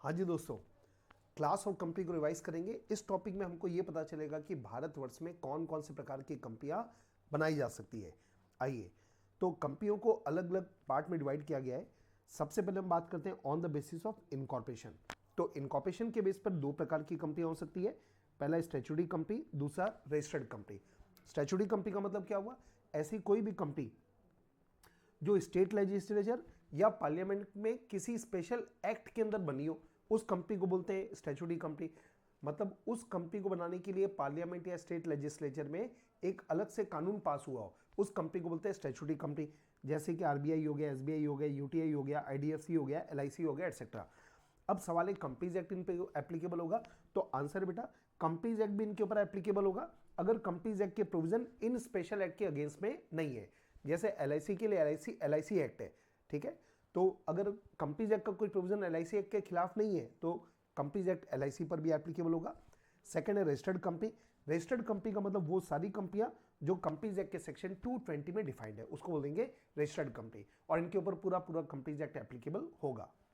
हाँ जी दोस्तों, क्लास और कंपनी को रिवाइज करेंगे। इस टॉपिक में हमको ये पता चलेगा कि भारतवर्ष में कौन कौन से प्रकार की कंपनियां बनाई जा सकती है। आइए, तो कंपनियों को अलग अलग पार्ट में डिवाइड किया गया है। सबसे पहले हम बात करते हैं on the basis of incorporation. तो इनकॉर्पोरेशन के बेस पर दो प्रकार की कंपनियां हो सकती है। पहला स्टैट्यूटरी कंपनी, दूसरा रजिस्टर्ड कंपनी। स्टैट्यूटरी कंपनी का मतलब क्या हुआ? ऐसी कोई भी कंपनी जो स्टेट लेजिस्लेचर या पार्लियामेंट में किसी स्पेशल एक्ट के अंदर बनी हो, उस कंपनी को बोलते हैं स्टैट्यूटरी कंपनी। मतलब उस कंपनी को बनाने के लिए पार्लियामेंट या स्टेट लेजिस्लेचर में एक अलग से कानून पास हुआ हो, उस कंपनी को बोलते हैं स्टैट्यूटरी कंपनी। जैसे कि आरबीआई हो गया, एसबीआई हो गया, यूटीआई हो गया, आईडीएफसी हो गया, एलआईसी हो गया, एटसेट्रा। अब सवाल है कंपनीज एक्ट इन पे एप्लीकेबल होगा? तो आंसर है बेटा, कंपनीज एक्ट भी इनके ऊपर एप्लीकेबल होगा अगर कंपनीज एक्ट के प्रोविजन इन स्पेशल एक्ट के अगेंस्ट में नहीं है। जैसे एलआईसी के लिए एलआईसी एक्ट है, ठीक है। तो अगर कंपनीज एक्ट का कोई प्रोविजन एलआईसी एक्ट के खिलाफ नहीं है तो कंपनीज एक्ट एलआईसी पर भी एप्लीकेबल होगा। सेकंड है रजिस्टर्ड कंपनी। रजिस्टर्ड कंपनी का मतलब वो सारी कंपनियां जो कंपनीज एक्ट के सेक्शन 220 में डिफाइंड है, उसको बोलेंगे रजिस्टर्ड कंपनी, और इनके ऊपर पूरा पूरा कंपनीज एक्ट एप्लीकेबल होगा।